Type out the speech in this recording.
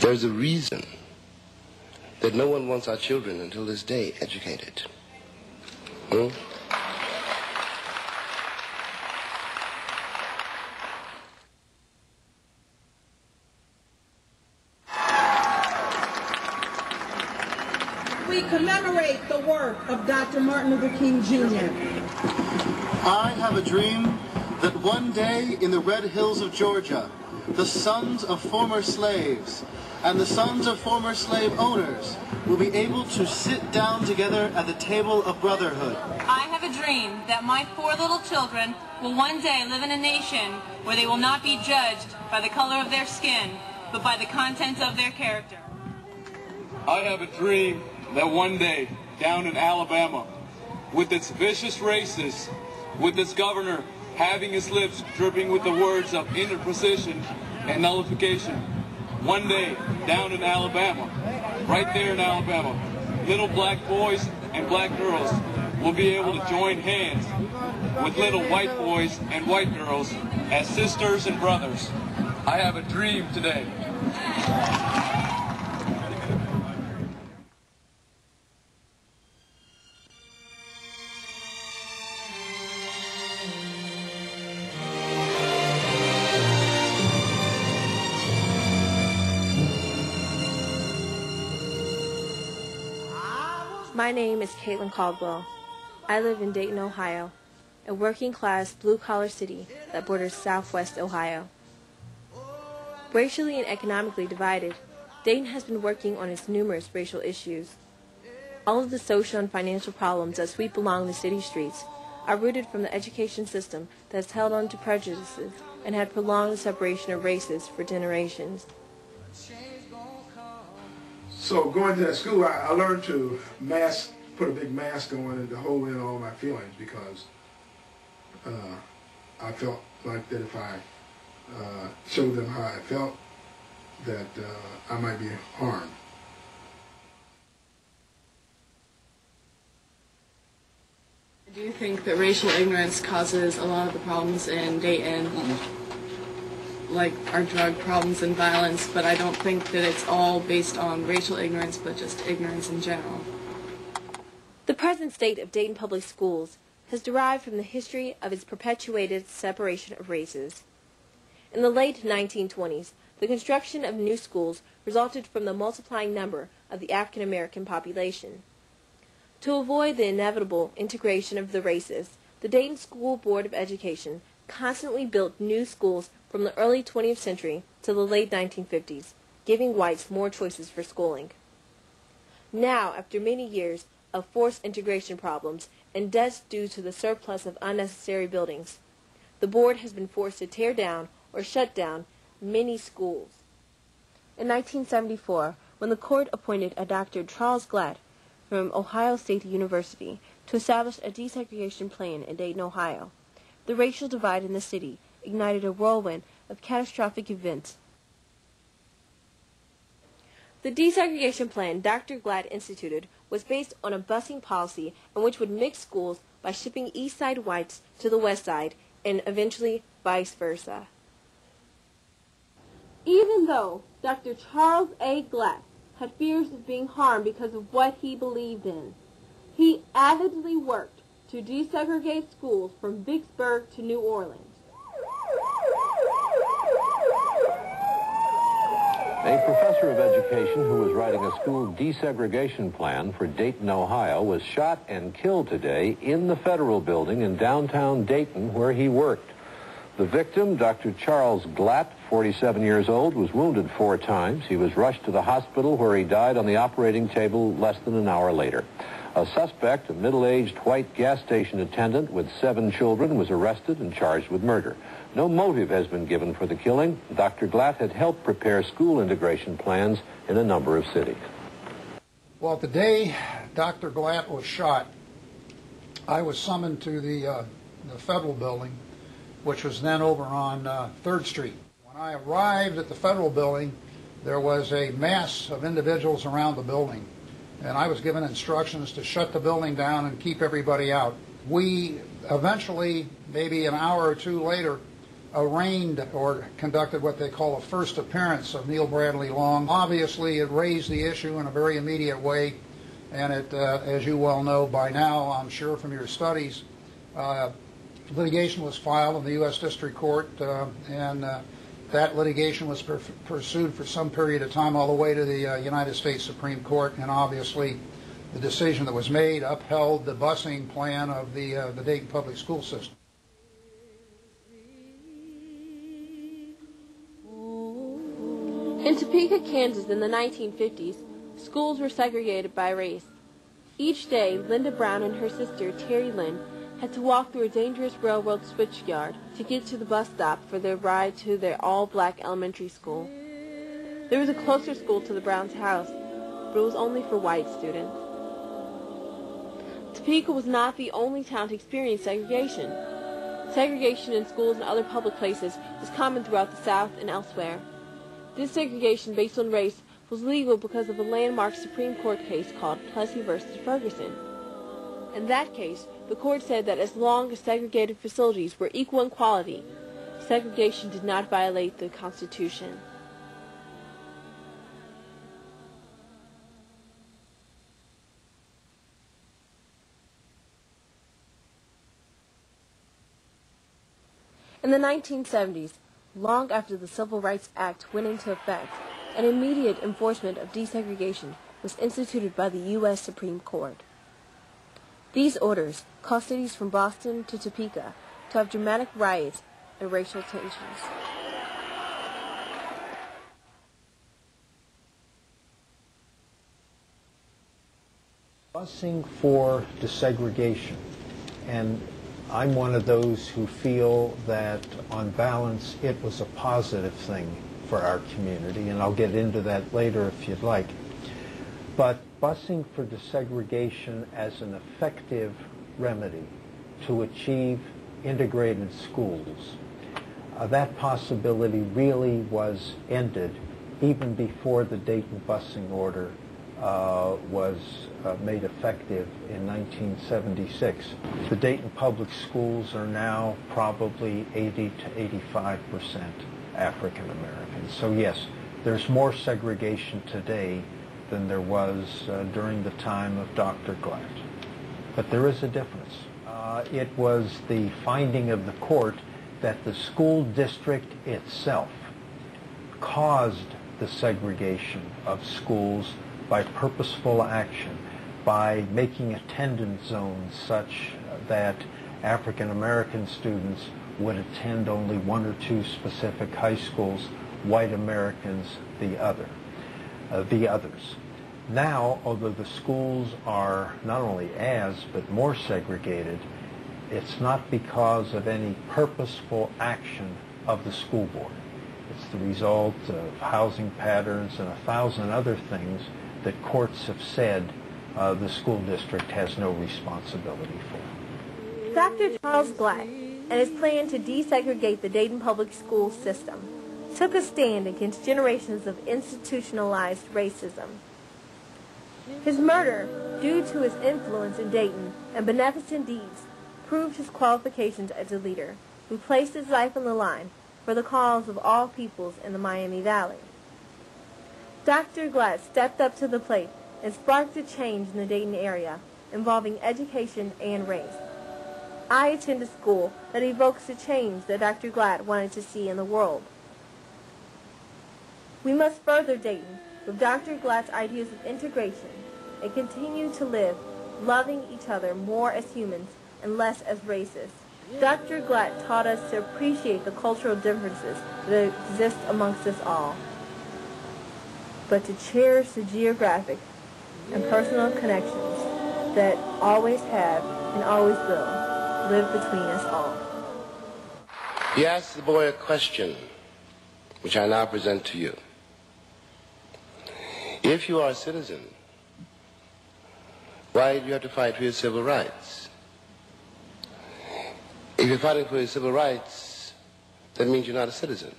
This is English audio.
There's a reason that no one wants our children until this day educated. We commemorate the work of Dr. Martin Luther King Jr. I have a dream that one day in the red hills of Georgia, the sons of former slaves and the sons of former slave owners will be able to sit down together at the table of brotherhood. I have a dream that my 4 little children will one day live in a nation where they will not be judged by the color of their skin, but by the content of their character. I have a dream that one day, down in Alabama, with its vicious racists, with its governor having his lips dripping with the words of interposition and nullification, one day, down in Alabama, right there in Alabama, little black boys and black girls will be able to join hands with little white boys and white girls as sisters and brothers. I have a dream today. My name is Caitlin Caldwell. I live in Dayton, Ohio, a working-class blue-collar city that borders southwest Ohio. Racially and economically divided, Dayton has been working on its numerous racial issues. All of the social and financial problems that sweep along the city streets are rooted from the education system that has held on to prejudices and had prolonged the separation of races for generations. So going to that school, I learned to put a big mask on and to hold in all my feelings, because I felt like that if I showed them how I felt, that I might be harmed. Do you think that racial ignorance causes a lot of the problems in Dayton? Like our drug problems and violence, but I don't think that it's all based on racial ignorance, but just ignorance in general. The present state of Dayton Public Schools has derived from the history of its perpetuated separation of races. In the late 1920s, the construction of new schools resulted from the multiplying number of the African American population. To avoid the inevitable integration of the races, the Dayton School Board of Education constantly built new schools from the early 20th century to the late 1950s, giving whites more choices for schooling. Now, after many years of forced integration problems and deaths due to the surplus of unnecessary buildings, the board has been forced to tear down or shut down many schools. In 1974, when the court appointed a Dr. Charles Glatt from Ohio State University to establish a desegregation plan in Dayton, Ohio, the racial divide in the city ignited a whirlwind of catastrophic events. The desegregation plan Dr. Glatt instituted was based on a busing policy in which would mix schools by shipping East Side whites to the West Side and eventually vice versa. Even though Dr. Charles A. Glatt had fears of being harmed because of what he believed in, he avidly worked to desegregate schools from Vicksburg to New Orleans. A professor of education who was writing a school desegregation plan for Dayton, Ohio, was shot and killed today in the federal building in downtown Dayton where he worked. The victim, Dr. Charles Glatt, 47 years old, was wounded 4 times. He was rushed to the hospital where he died on the operating table less than an hour later. A suspect, a middle-aged white gas station attendant with 7 children, was arrested and charged with murder. No motive has been given for the killing. Dr. Glatt had helped prepare school integration plans in a number of cities. Well, the day Dr. Glatt was shot, I was summoned to the federal building, which was then over on 3rd Street. When I arrived at the federal building, there was a mass of individuals around the building, and I was given instructions to shut the building down and keep everybody out. We eventually, maybe an hour or 2 later, arraigned or conducted what they call a first appearance of Neil Bradley Long. Obviously, it raised the issue in a very immediate way, and it, as you well know by now, I'm sure from your studies, litigation was filed in the U.S. District Court, and that litigation was pursued for some period of time all the way to the United States Supreme Court, and obviously the decision that was made upheld the busing plan of the Dayton public school system. In Topeka, Kansas in the 1950s, schools were segregated by race. Each day, Linda Brown and her sister, Terry Lynn, had to walk through a dangerous railroad switchyard to get to the bus stop for their ride to their all-black elementary school. There was a closer school to the Browns' house, but it was only for white students. Topeka was not the only town to experience segregation. Segregation in schools and other public places is common throughout the South and elsewhere. Desegregation based on race was legal because of a landmark Supreme Court case called Plessy v. Ferguson. In that case, the court said that as long as segregated facilities were equal in quality, segregation did not violate the Constitution. In the 1970s, long after the Civil Rights Act went into effect, an immediate enforcement of desegregation was instituted by the U.S. Supreme Court. These orders caused cities from Boston to Topeka to have dramatic riots and racial tensions. Busing for desegregation, and I'm one of those who feel that on balance it was a positive thing for our community, and I'll get into that later if you'd like. But busing for desegregation as an effective remedy to achieve integrated schools, that possibility really was ended even before the Dayton busing order was made effective in 1976. The Dayton public schools are now probably 80 to 85% African American. So yes, there's more segregation today than there was during the time of Dr. Glatt. But there is a difference. It was the finding of the court that the school district itself caused the segregation of schools by purposeful action, by making attendance zones such that African American students would attend only one or two specific high schools, white Americans the others. Now, although the schools are not only as, but more segregated, it's not because of any purposeful action of the school board. It's the result of housing patterns and 1,000 other things that courts have said the school district has no responsibility for. Dr. Charles Glatt and his plan to desegregate the Dayton public school system took a stand against generations of institutionalized racism. His murder, due to his influence in Dayton and beneficent deeds, proved his qualifications as a leader who placed his life on the line for the cause of all peoples in the Miami Valley. Dr. Glatt stepped up to the plate and sparked a change in the Dayton area involving education and race. I attend a school that evokes the change that Dr. Glatt wanted to see in the world. We must further Dayton with Dr. Glatt's ideas of integration and continue to live loving each other more as humans and less as races. Dr. Glatt taught us to appreciate the cultural differences that exist amongst us all, but to cherish the geographic and personal connections that always have and always will live between us all. He asked the boy a question, which I now present to you. If you are a citizen, why do you have to fight for your civil rights? If you're fighting for your civil rights, that means you're not a citizen.